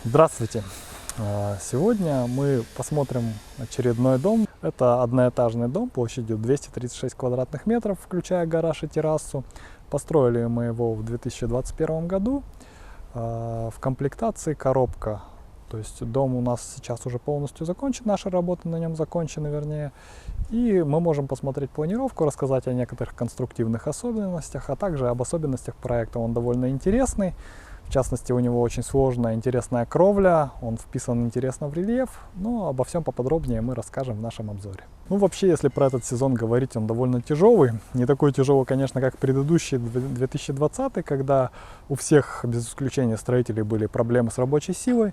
Здравствуйте! Сегодня мы посмотрим очередной дом. Это одноэтажный дом площадью 236 квадратных метров, включая гараж и террасу. Построили мы его в 2021 году. В комплектации коробка. То есть дом у нас сейчас уже полностью закончен, наши работы на нем закончены, вернее. И мы можем посмотреть планировку, рассказать о некоторых конструктивных особенностях, а также об особенностях проекта. Он довольно интересный. В частности, у него очень сложная, интересная кровля, он вписан интересно в рельеф, но обо всем поподробнее мы расскажем в нашем обзоре. Ну, вообще, если про этот сезон говорить, он довольно тяжелый. Не такой тяжелый, конечно, как предыдущий 2020, когда у всех, без исключения строителей, были проблемы с рабочей силой.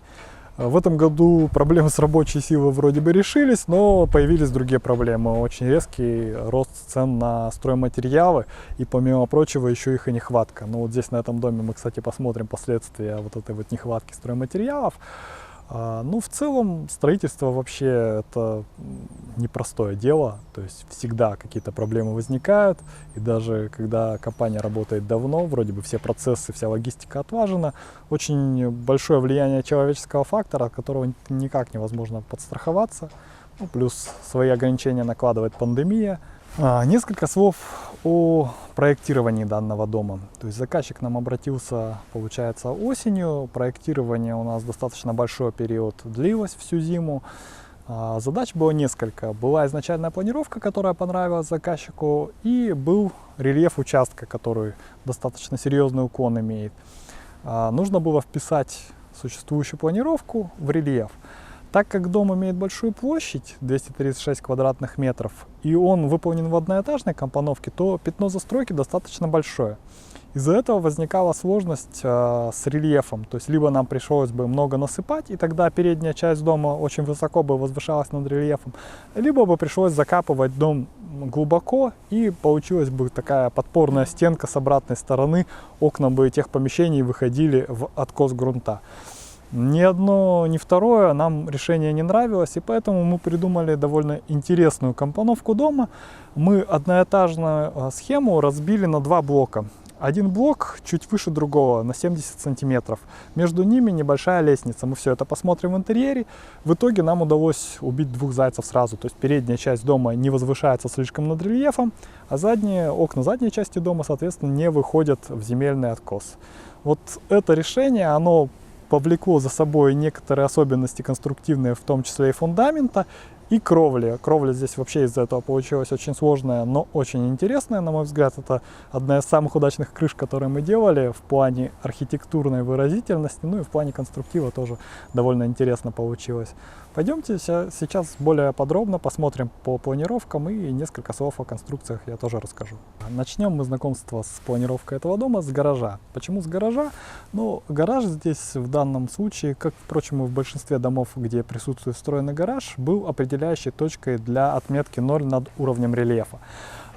В этом году проблемы с рабочей силой вроде бы решились, но появились другие проблемы. Очень резкий рост цен на стройматериалы и, помимо прочего, еще их и нехватка. Ну вот здесь на этом доме мы, кстати, посмотрим последствия вот этой вот нехватки стройматериалов. Ну, в целом, строительство вообще это непростое дело, то есть всегда какие-то проблемы возникают, и даже когда компания работает давно, вроде бы все процессы, вся логистика отлажена, очень большое влияние человеческого фактора, от которого никак невозможно подстраховаться, ну, плюс свои ограничения накладывает пандемия. Несколько слов о проектировании данного дома. То есть заказчик к нам обратился, получается, осенью. Проектирование у нас достаточно большой период длилось всю зиму. Задач было несколько. Была изначальная планировка, которая понравилась заказчику, и был рельеф участка, который достаточно серьезный уклон имеет. Нужно было вписать существующую планировку в рельеф. Так как дом имеет большую площадь, 236 квадратных метров, и он выполнен в одноэтажной компоновке, то пятно застройки достаточно большое. Из-за этого возникала сложность с рельефом, то есть либо нам пришлось бы много насыпать, и тогда передняя часть дома очень высоко бы возвышалась над рельефом, либо бы пришлось закапывать дом глубоко, и получилась бы такая подпорная стенка с обратной стороны, окна бы тех помещений выходили в откос грунта. Ни одно, ни второе нам решение не нравилось, и поэтому мы придумали довольно интересную компоновку дома. Мы одноэтажную схему разбили на два блока. Один блок чуть выше другого, на 70 сантиметров. Между ними небольшая лестница. Мы все это посмотрим в интерьере. В итоге нам удалось убить двух зайцев сразу. То есть передняя часть дома не возвышается слишком над рельефом, а окна задней части дома, соответственно, не выходят в земельный откос. Вот это решение, оно повлекло за собой некоторые особенности конструктивные, в том числе и фундамента, и кровли. Кровля здесь вообще из-за этого получилась очень сложная, но очень интересная, на мой взгляд. Это одна из самых удачных крыш, которые мы делали в плане архитектурной выразительности, ну и в плане конструктива тоже довольно интересно получилось. Пойдемте сейчас более подробно посмотрим по планировкам, и несколько слов о конструкциях я тоже расскажу. Начнем мы знакомство с планировкой этого дома с гаража. Почему с гаража? Ну, гараж здесь в данном случае, как, впрочем, и в большинстве домов, где присутствует встроенный гараж, был определяющей точкой для отметки 0 над уровнем рельефа.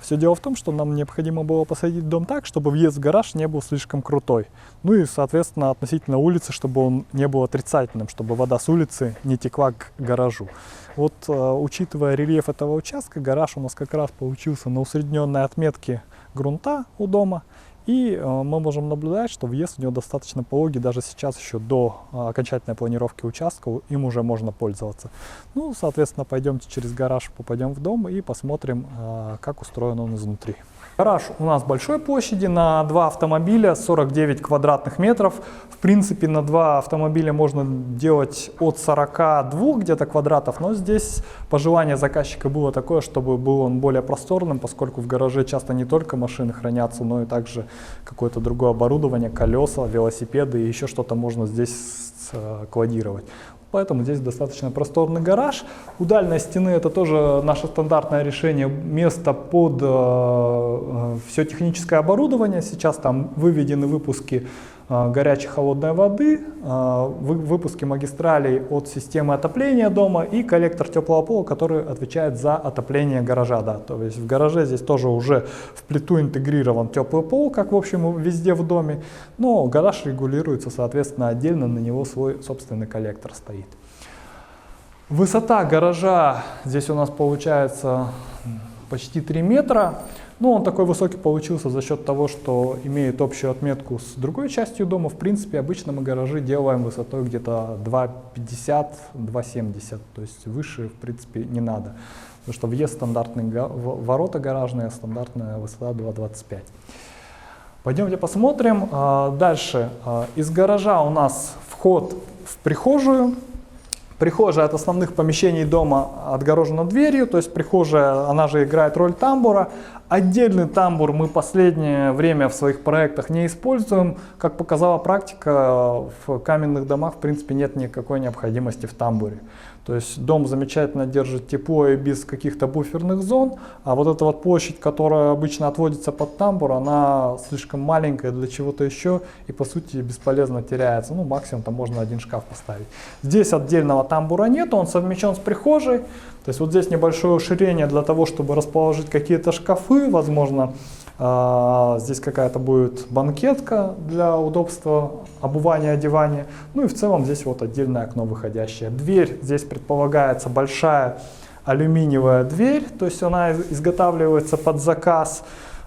Все дело в том, что нам необходимо было посадить дом так, чтобы въезд в гараж не был слишком крутой. Ну и, соответственно, относительно улицы, чтобы он не был отрицательным, чтобы вода с улицы не текла к гаражу. Вот, учитывая рельеф этого участка, гараж у нас как раз получился на усредненной отметке грунта у дома. И мы можем наблюдать, что въезд у него достаточно пологий, даже сейчас еще до окончательной планировки участка им уже можно пользоваться. Ну, соответственно, пойдемте через гараж, попадем в дом и посмотрим, как устроен он изнутри. Гараж у нас большой площади, на 2 автомобиля, 49 квадратных метров. В принципе, на 2 автомобиля можно делать от 42 где-то квадратов, но здесь пожелание заказчика было такое, чтобы был он более просторным, поскольку в гараже часто не только машины хранятся, но и также какое-то другое оборудование, колеса, велосипеды и еще что-то можно здесь складировать. Поэтому здесь достаточно просторный гараж. У дальней стены это тоже наше стандартное решение, место под все техническое оборудование. Сейчас там выведены выпуски горячей холодной воды, выпуски магистралей от системы отопления дома и коллектор теплого пола, который отвечает за отопление гаража. Да. То есть в гараже здесь тоже уже в плиту интегрирован теплый пол, как в общем везде в доме, но гараж регулируется соответственно отдельно, на него свой собственный коллектор стоит. Высота гаража здесь у нас получается почти 3 метра. Но он такой высокий получился за счет того, что имеет общую отметку с другой частью дома. В принципе, обычно мы гаражи делаем высотой где-то 2,50-2,70. То есть выше, в принципе, не надо. Потому что въезд стандартный, ворота гаражные, стандартная высота 2,25. Пойдемте посмотрим. Дальше. Из гаража у нас вход в прихожую. Прихожая от основных помещений дома отгорожена дверью, то есть прихожая, она же играет роль тамбура. Отдельный тамбур мы последнее время в своих проектах не используем. Как показала практика, в каменных домах в принципе нет никакой необходимости в тамбуре. То есть дом замечательно держит тепло и без каких-то буферных зон, а вот эта вот площадь, которая обычно отводится под тамбур, она слишком маленькая для чего-то еще и по сути бесполезно теряется. Ну, максимум там можно один шкаф поставить. Здесь отдельного тамбура нет, он совмещен с прихожей. То есть вот здесь небольшое расширение для того, чтобы расположить какие-то шкафы, возможно. Здесь какая-то будет банкетка для удобства обувания, одевания. Ну и в целом здесь вот отдельное окно выходящее. Дверь здесь предполагается большая алюминиевая дверь, то есть она изготавливается под заказ.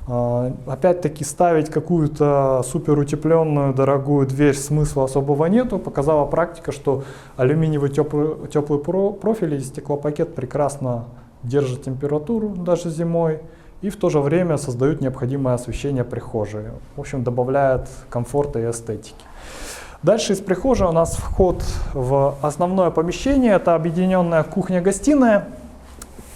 Опять-таки ставить какую-то супер утепленную дорогую дверь смысла особого нету. Показала практика, что алюминиевый теплый профиль и стеклопакет прекрасно держит температуру даже зимой. И в то же время создают необходимое освещение прихожей. В общем, добавляет комфорта и эстетики. Дальше из прихожей у нас вход в основное помещение. Это объединенная кухня-гостиная.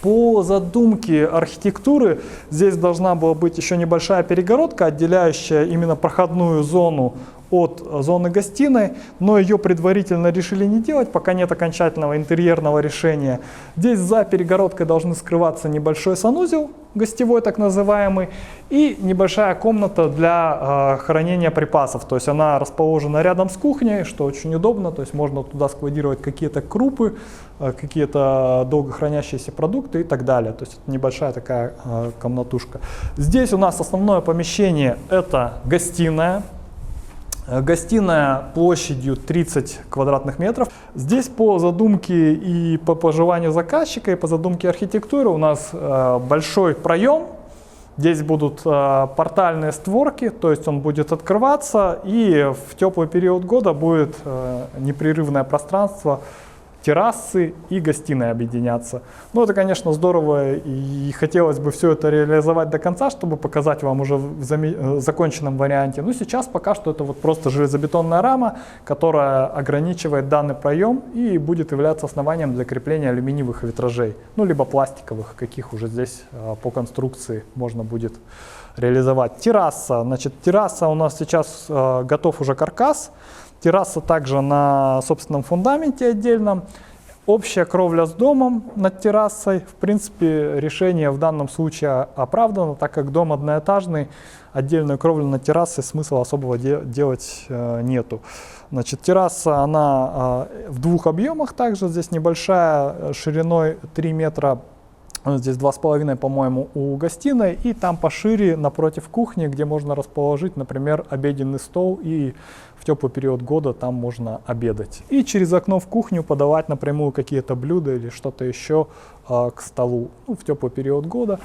По задумке архитектуры здесь должна была быть еще небольшая перегородка, отделяющая именно проходную зону от зоны гостиной, но ее предварительно решили не делать, пока нет окончательного интерьерного решения. Здесь за перегородкой должны скрываться небольшой санузел, гостевой так называемый, и небольшая комната для хранения припасов. То есть она расположена рядом с кухней, что очень удобно, то есть можно туда складировать какие-то крупы, какие-то долго хранящиеся продукты и так далее. То есть это небольшая такая комнатушка. Здесь у нас основное помещение — это гостиная. Гостиная площадью 30 квадратных метров. Здесь по задумке и по пожеланию заказчика, и по задумке архитектуры у нас большой проем. Здесь будут портальные створки, то есть он будет открываться, и в теплый период года будет непрерывное пространство, террасы и гостиная объединяться. Ну, это, конечно, здорово, и хотелось бы все это реализовать до конца, чтобы показать вам уже в законченном варианте. Но сейчас пока что это вот просто железобетонная рама, которая ограничивает данный проем и будет являться основанием для крепления алюминиевых витражей, ну, либо пластиковых, каких уже здесь по конструкции можно будет реализовать. Терраса. Значит, терраса у нас сейчас готов уже каркас. Терраса также на собственном фундаменте отдельном. Общая кровля с домом над террасой. В принципе, решение в данном случае оправдано, так как дом одноэтажный, отдельную кровлю над террасой смысла особого делать нету. Значит, терраса, она в двух объемах также. Здесь небольшая, шириной 3 метра. Здесь 2,5, по-моему, у гостиной, и там пошире напротив кухни, где можно расположить, например, обеденный стол, и в теплый период года там можно обедать. И через окно в кухню подавать напрямую какие-то блюда или что-то еще к столу, ну, в теплый период года.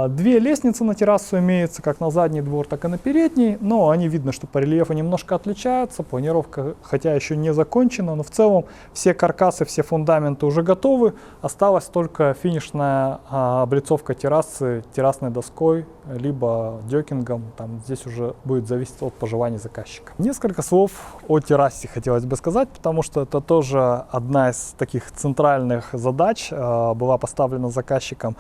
Две лестницы на террасу имеются, как на задний двор, так и на передний, но они видно, что по рельефу немножко отличаются, планировка хотя еще не закончена, но в целом все каркасы, все фундаменты уже готовы, осталась только финишная облицовка террасы террасной доской, либо дёкингом, там здесь уже будет зависеть от пожеланий заказчика. Несколько слов о террасе хотелось бы сказать, потому что это тоже одна из таких центральных задач была поставлена заказчиком.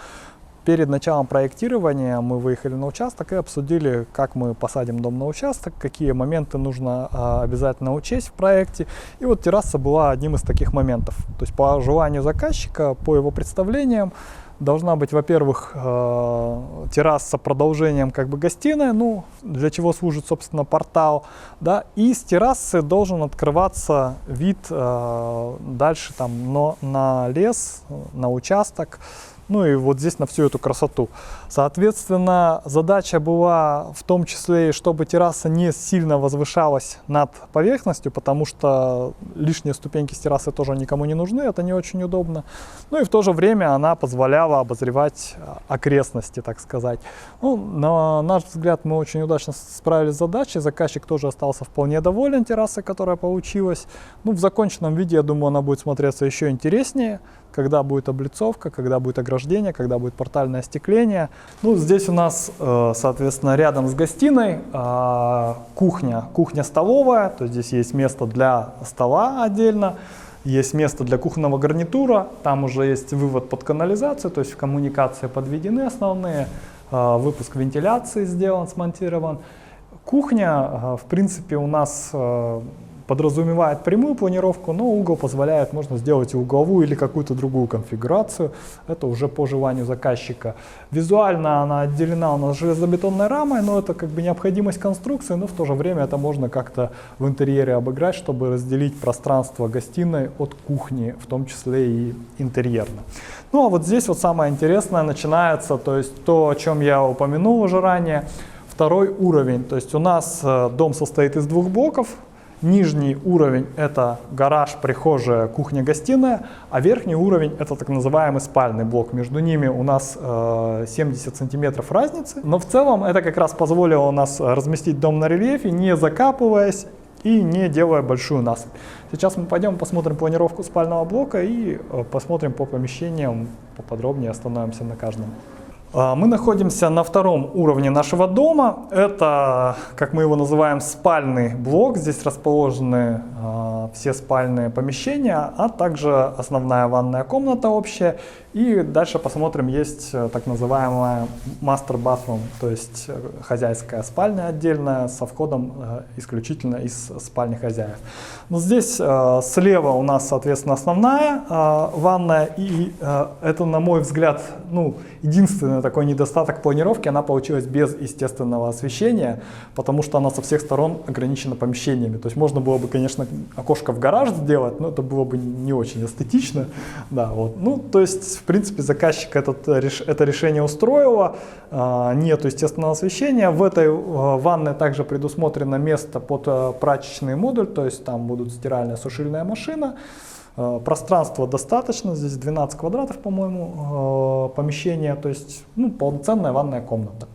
Перед началом проектирования мы выехали на участок и обсудили, как мы посадим дом на участок, какие моменты нужно обязательно учесть в проекте. И вот терраса была одним из таких моментов. То есть по желанию заказчика, по его представлениям, должна быть, во-первых, терраса с продолжением как бы гостиной, ну, для чего служит, собственно, портал, да, и с террасы должен открываться вид дальше там на лес, на участок, ну и вот здесь на всю эту красоту. Соответственно, задача была в том числе, чтобы терраса не сильно возвышалась над поверхностью, потому что лишние ступеньки с террасы тоже никому не нужны, это не очень удобно. Ну и в то же время она позволяла обозревать окрестности, так сказать. Ну, на наш взгляд, мы очень удачно справились с задачей, заказчик тоже остался вполне доволен террасой, которая получилась. Ну, в законченном виде, я думаю, она будет смотреться еще интереснее, когда будет облицовка, когда будет ограждение, когда будет портальное остекление. Ну, здесь у нас, соответственно, рядом с гостиной кухня-столовая, то есть здесь есть место для стола отдельно, есть место для кухонного гарнитура, там уже есть вывод под канализацию, то есть коммуникации подведены основные, выпуск вентиляции сделан, смонтирован. Кухня, в принципе, у нас подразумевает прямую планировку, но угол позволяет, можно сделать и угловую или какую-то другую конфигурацию. Это уже по желанию заказчика. Визуально она отделена у нас железобетонной рамой, но это как бы необходимость конструкции, но в то же время это можно как-то в интерьере обыграть, чтобы разделить пространство гостиной от кухни, в том числе и интерьерно. Ну а вот здесь вот самое интересное начинается, то есть то, о чем я упомянул уже ранее, второй уровень. То есть у нас дом состоит из двух блоков. Нижний уровень – это гараж, прихожая, кухня, гостиная, а верхний уровень – это так называемый спальный блок. Между ними у нас 70 сантиметров разницы. Но в целом это как раз позволило нас разместить дом на рельефе, не закапываясь и не делая большую насыпь. Сейчас мы пойдем посмотрим планировку спального блока и посмотрим по помещениям, поподробнее остановимся на каждом. Мы находимся на втором уровне нашего дома. Это, как мы его называем, спальный блок. Здесь расположены все спальные помещения, а также основная ванная комната общая. И дальше посмотрим, есть так называемая master bathroom, то есть хозяйская спальня отдельная со входом исключительно из спальни хозяев. Но здесь слева у нас, соответственно, основная ванная, и это, на мой взгляд, ну, единственный такой недостаток планировки, она получилась без естественного освещения, потому что она со всех сторон ограничена помещениями. То есть можно было бы, конечно, окошко в гараж сделать, но это было бы не очень эстетично. Да, вот. Ну, то есть, в принципе, заказчик это решение устроило, нету естественного освещения. В этой ванной также предусмотрено место под прачечный модуль, то есть там будут стиральная, сушильная машина. Пространства достаточно, здесь 12 квадратов, по-моему, помещение, то есть полноценная ванная комната.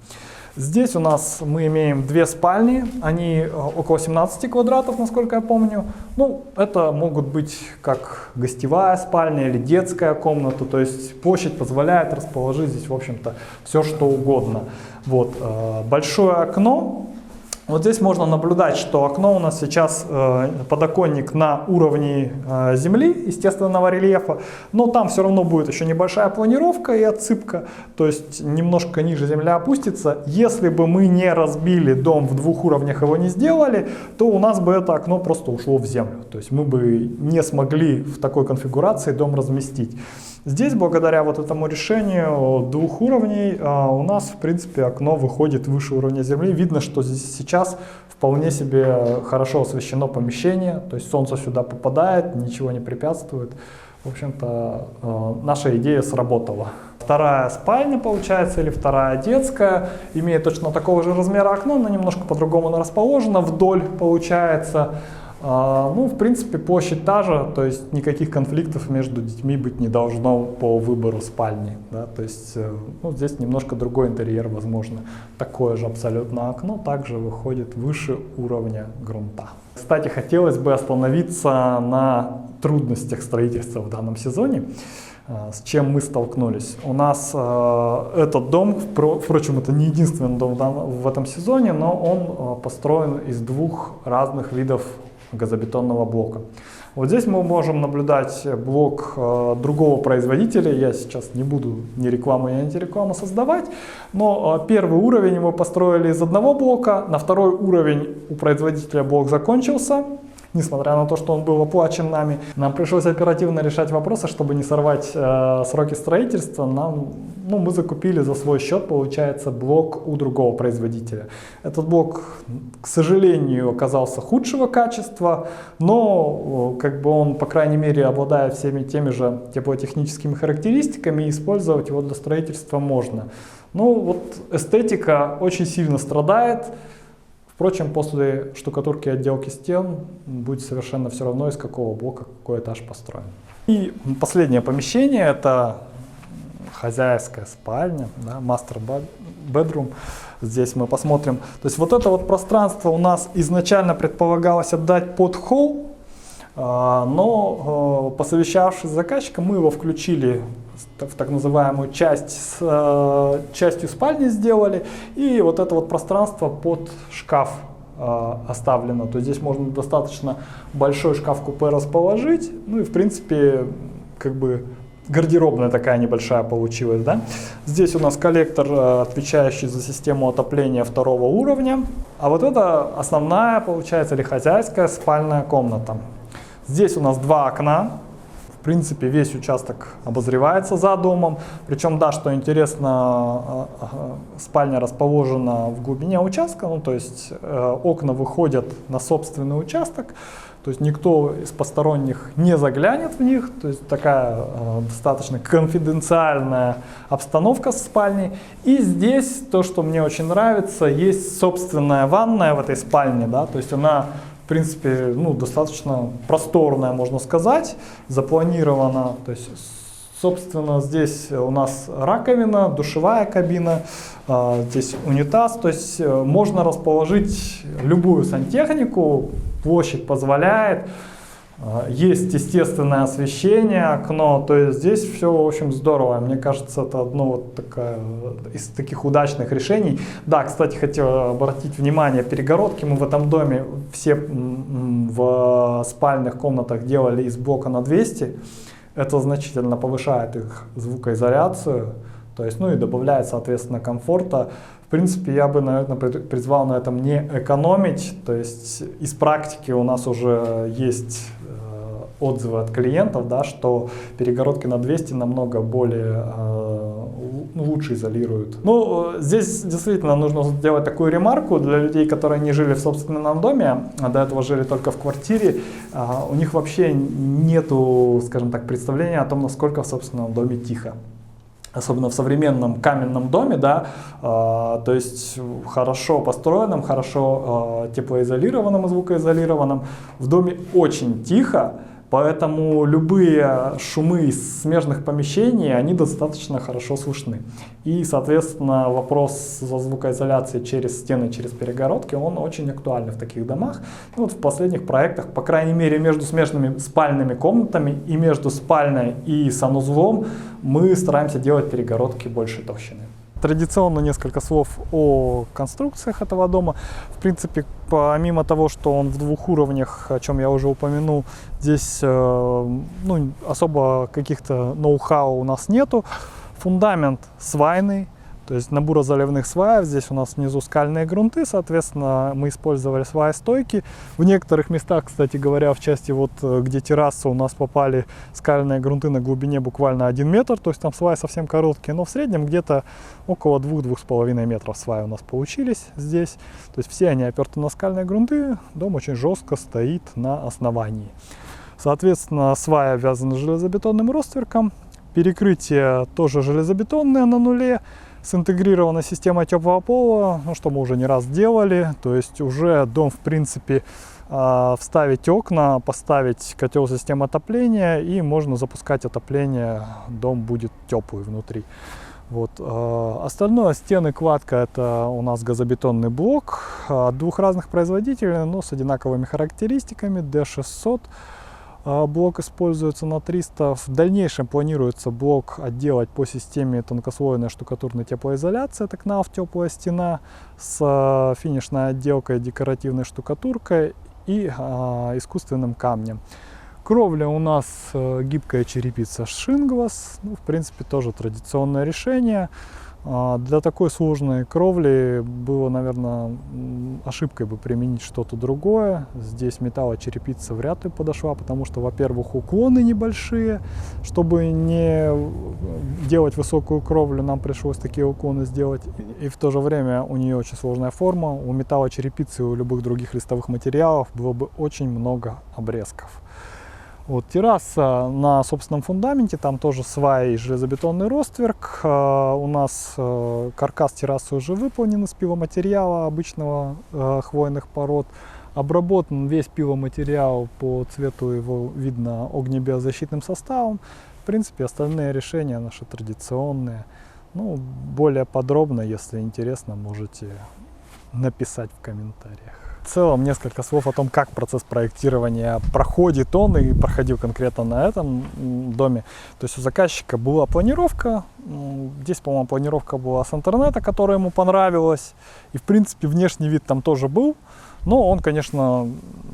Здесь у нас мы имеем две спальни, они около 17 квадратов, насколько я помню. Ну, это могут быть как гостевая спальня или детская комната, то есть площадь позволяет расположить здесь, в общем-то, все что угодно. Вот, большое окно. Вот здесь можно наблюдать, что окно у нас сейчас подоконник на уровне земли, естественного рельефа, но там все равно будет еще небольшая планировка и отсыпка, то есть немножко ниже земля опустится. Если бы мы не разбили дом в двух уровнях, его не сделали, то у нас бы это окно просто ушло в землю, то есть мы бы не смогли в такой конфигурации дом разместить. Здесь, благодаря вот этому решению двух уровней, у нас, в принципе, окно выходит выше уровня земли. Видно, что здесь сейчас вполне себе хорошо освещено помещение, то есть солнце сюда попадает, ничего не препятствует. В общем-то, наша идея сработала. Вторая спальня, получается, или вторая детская, имеет точно такого же размера окно, но немножко по-другому расположена, вдоль получается. Ну, в принципе, площадь та же, то есть никаких конфликтов между детьми быть не должно по выбору спальни. Да? То есть здесь немножко другой интерьер, возможно. Такое же абсолютно окно также выходит выше уровня грунта. Кстати, хотелось бы остановиться на трудностях строительства в данном сезоне. С чем мы столкнулись. У нас этот дом, впрочем, это не единственный дом в этом сезоне, но он построен из двух разных видов газобетонного блока. Вот здесь мы можем наблюдать блок другого производителя. Я сейчас не буду ни рекламу, ни антирекламу создавать, но первый уровень мы построили из одного блока, на второй уровень у производителя блок закончился. Несмотря на то, что он был оплачен нами, нам пришлось оперативно решать вопросы, чтобы не сорвать сроки строительства. Мы закупили за свой счет, получается, блок у другого производителя. Этот блок, к сожалению, оказался худшего качества, но он, по крайней мере, обладает всеми теми же теплотехническими характеристиками, и использовать его для строительства можно. Эстетика очень сильно страдает. Впрочем, после штукатурки и отделки стен будет совершенно все равно, из какого блока какой этаж построен. И последнее помещение — это хозяйская спальня, да, master bedroom. Здесь мы посмотрим. То есть вот это вот пространство у нас изначально предполагалось отдать под холл, но посовещавшись с заказчиком, мы его включили в так называемую часть, с частью спальни сделали, и вот это вот пространство под шкаф оставлено. То есть здесь можно достаточно большой шкаф-купе расположить, и в принципе гардеробная такая небольшая получилась. Да? Здесь у нас коллектор, отвечающий за систему отопления второго уровня, а вот это основная, получается, или хозяйская спальная комната. Здесь у нас два окна. В принципе, весь участок обозревается за домом. Причем, да, что интересно, спальня расположена в глубине участка, то есть окна выходят на собственный участок, то есть никто из посторонних не заглянет в них, то есть такая достаточно конфиденциальная обстановка с спальней. И здесь то, что мне очень нравится, есть собственная ванная в этой спальне, да, то есть она, в принципе, достаточно просторная, можно сказать, запланирована. То есть, собственно, здесь у нас раковина, душевая кабина, здесь унитаз. То есть можно расположить любую сантехнику, площадь позволяет. Есть естественное освещение, окно, то есть здесь все, в общем, здорово. Мне кажется, это одно из таких удачных решений. Да, кстати, хотел обратить внимание, перегородки мы в этом доме все в спальных комнатах делали из блока на 200. Это значительно повышает их звукоизоляцию, то есть, и добавляет, соответственно, комфорта. В принципе, я бы, наверное, призвал на этом не экономить, то есть из практики у нас уже есть отзывы от клиентов, да, что перегородки на 200 намного более лучше изолируют. Здесь действительно нужно сделать такую ремарку для людей, которые не жили в собственном доме, а до этого жили только в квартире. У них вообще нету, скажем так, представления о том, насколько в собственном доме тихо. Особенно в современном каменном доме, да, то есть хорошо построенном, хорошо теплоизолированном и звукоизолированном. В доме очень тихо, поэтому любые шумы из смежных помещений, они достаточно хорошо слышны. И, соответственно, вопрос за звукоизоляцией через стены, через перегородки, он очень актуальный в таких домах. В последних проектах, по крайней мере, между смежными спальными комнатами и между спальной и санузлом мы стараемся делать перегородки большей толщины. Традиционно несколько слов о конструкциях этого дома. В принципе, помимо того, что он в двух уровнях, о чем я уже упомянул, здесь особо каких-то ноу-хау у нас нету. Фундамент свайный, то есть набор заливных сваев. Здесь у нас внизу скальные грунты, соответственно, мы использовали сваестойки. В некоторых местах, кстати говоря, в части где терраса, у нас попали скальные грунты на глубине буквально 1 метр, то есть там сваи совсем короткие, но в среднем где-то около 2-2,5 метров сваи у нас получились здесь. То есть все они оперты на скальные грунты, дом очень жестко стоит на основании. Соответственно, сваи обвязаны железобетонным ростверком, перекрытие тоже железобетонное на нуле, с интегрированной системой теплого пола, что мы уже не раз делали. То есть уже дом, в принципе, вставить окна, поставить котел системы отопления, и можно запускать отопление, дом будет теплый внутри. Остальное, стены, кладка, это у нас газобетонный блок от двух разных производителей, но с одинаковыми характеристиками, D600. Блок используется на 300. В дальнейшем планируется блок отделать по системе тонкослойной штукатурной теплоизоляции, это КНАУФ теплая стена, с финишной отделкой, декоративной штукатуркой и искусственным камнем. Кровля у нас гибкая черепица Shinglass, ну, в принципе, тоже традиционное решение. Для такой сложной кровли было, наверное, ошибкой бы применить что-то другое. Здесь металлочерепица вряд ли подошла, потому что, во-первых, уклоны небольшие. Чтобы не делать высокую кровлю, нам пришлось такие уклоны сделать. И в то же время у нее очень сложная форма. У металлочерепицы и у любых других листовых материалов было бы очень много обрезков. Вот, терраса на собственном фундаменте, там тоже сваи и железобетонный ростверк. У нас каркас террасы уже выполнен из пиломатериала обычного хвойных пород. Обработан весь пиломатериал, по цвету его видно огнебиозащитным составом. В принципе, остальные решения наши традиционные. Ну, более подробно, если интересно, можете написать в комментариях. В целом, несколько слов о том, как процесс проектирования проходит он и проходил конкретно на этом доме. То есть у заказчика была планировка, здесь, по-моему, планировка была с интернета, которая ему понравилась, и, в принципе, внешний вид там тоже был, но он, конечно,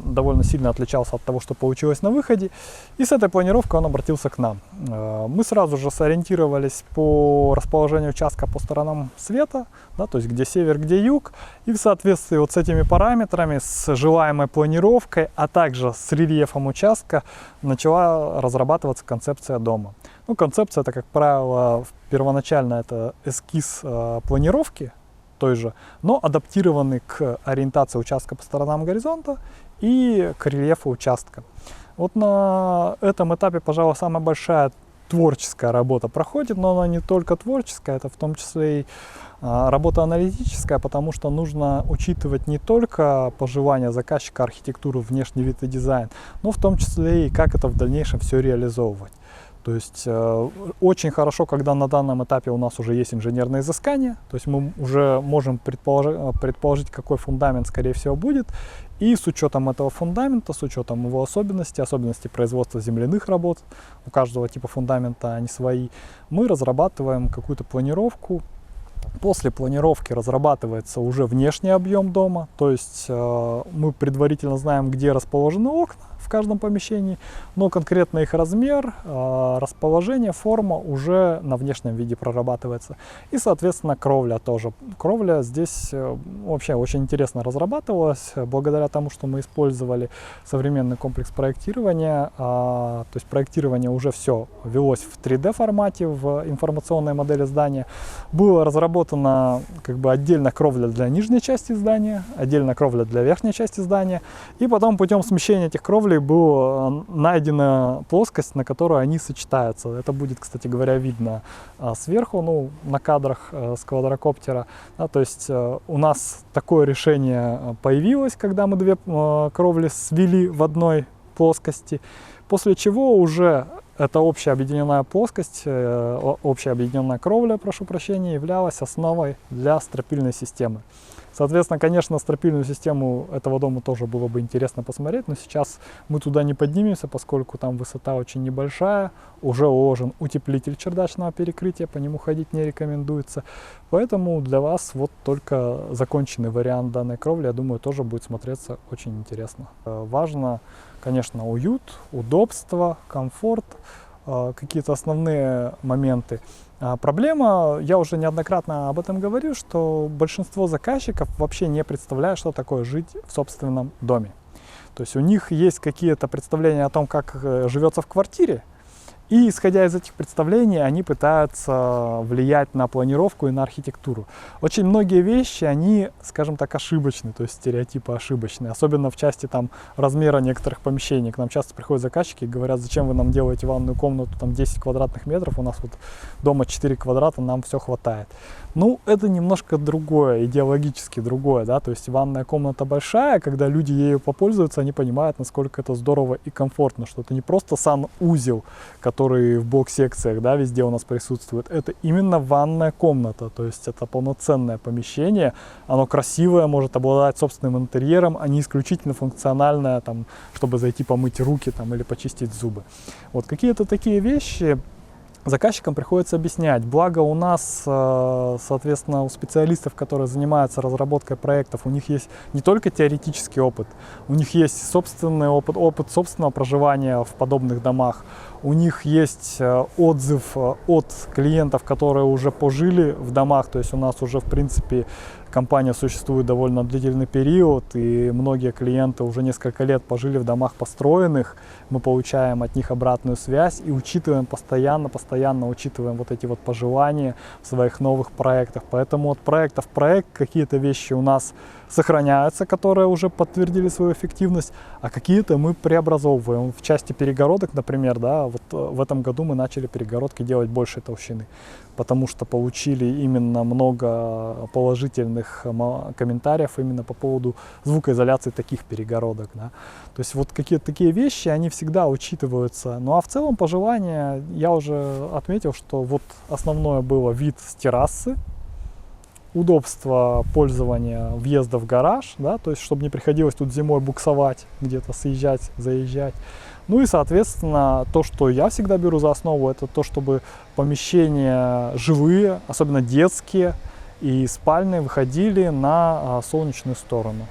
довольно сильно отличался от того, что получилось на выходе, и с этой планировкой он обратился к нам. Мы сразу же сориентировались по расположению участка по сторонам света, да, то есть где север, где юг, и в соответствии вот с этими параметрами, с желаемой планировкой, а также с рельефом участка начала разрабатываться концепция дома. Ну, концепция — это, как правило, первоначально это эскиз планировки той же, но адаптированный к ориентации участка по сторонам горизонта и к рельефу участка. Вот на этом этапе, пожалуй, самая большая творческая работа проходит, но она не только творческая, это в том числе и работа аналитическая, потому что нужно учитывать не только пожелания заказчика, архитектуру, внешний вид и дизайн, но в том числе и как это в дальнейшем все реализовывать. То есть очень хорошо, когда на данном этапе у нас уже есть инженерное изыскание, то есть мы уже можем предположить, какой фундамент, скорее всего, будет. И с учетом этого фундамента, с учетом его особенностей производства земляных работ, у каждого типа фундамента они свои, мы разрабатываем какую-то планировку. После планировки разрабатывается уже внешний объем дома, то есть мы предварительно знаем, где расположены окна в каждом помещении, но конкретно их размер, расположение, форма уже на внешнем виде прорабатывается. И, соответственно, кровля тоже. Кровля здесь вообще очень интересно разрабатывалась, благодаря тому, что мы использовали современный комплекс проектирования. То есть проектирование уже все велось в 3D формате, в информационной модели здания. Было разработана как бы отдельно кровля для нижней части здания, отдельно кровля для верхней части здания. И потом путем смещения этих кровлей была найдена плоскость, на которой они сочетаются. Это будет, кстати говоря, видно сверху, ну, на кадрах с квадрокоптера. Да, то есть у нас такое решение появилось, когда мы две кровли свели в одной плоскости, после чего уже эта общая объединенная плоскость, общая объединенная кровля, прошу прощения, являлась основой для стропильной системы. Соответственно, конечно, стропильную систему этого дома тоже было бы интересно посмотреть, но сейчас мы туда не поднимемся, поскольку там высота очень небольшая, уже уложен утеплитель чердачного перекрытия, по нему ходить не рекомендуется. Поэтому для вас вот только законченный вариант данной кровли, я думаю, тоже будет смотреться очень интересно. Важно, конечно, уют, удобство, комфорт, какие-то основные моменты. Проблема, я уже неоднократно об этом говорю, что большинство заказчиков вообще не представляют, что такое жить в собственном доме. То есть у них есть какие-то представления о том, как живется в квартире, и исходя из этих представлений, они пытаются влиять на планировку и на архитектуру. Очень многие вещи, они, скажем так, ошибочны, то есть стереотипы ошибочные, особенно в части там размера некоторых помещений. К нам часто приходят заказчики и говорят: зачем вы нам делаете ванную комнату там 10 квадратных метров, у нас вот дома 4 квадрата, нам все хватает. Ну, это немножко другое, идеологически другое, да, то есть ванная комната большая, когда люди ею попользуются, они понимают, насколько это здорово и комфортно, что это не просто санузел, который в блок-секциях, да, везде у нас присутствует, это именно ванная комната, то есть это полноценное помещение, оно красивое, может обладать собственным интерьером, а не исключительно функциональное, там, чтобы зайти помыть руки там, или почистить зубы. Вот какие-то такие вещи заказчикам приходится объяснять. Благо у нас, соответственно, у специалистов, которые занимаются разработкой проектов, у них есть не только теоретический опыт, у них есть собственный опыт собственного проживания в подобных домах, у них есть отзыв от клиентов, которые уже пожили в домах, то есть у нас уже, в принципе, компания существует довольно длительный период, и многие клиенты уже несколько лет пожили в домах построенных. Мы получаем от них обратную связь и учитываем постоянно учитываем вот эти вот пожелания в своих новых проектах. Поэтому от проекта в проект какие-то вещи у нас сохраняются, которые уже подтвердили свою эффективность, а какие-то мы преобразовываем. В части перегородок, например, да, вот в этом году мы начали перегородки делать большей толщины, потому что получили именно много положительных комментариев именно по поводу звукоизоляции таких перегородок. Да. То есть вот какие-то такие вещи, они всегда учитываются. Ну а в целом пожелания, я уже отметил, что вот основное было вид с террасы, удобство пользования въезда в гараж, да, то есть чтобы не приходилось тут зимой буксовать, где-то съезжать, заезжать. Ну и, соответственно, то, что я всегда беру за основу, это то, чтобы помещения жилые, особенно детские и спальные, выходили на солнечную сторону.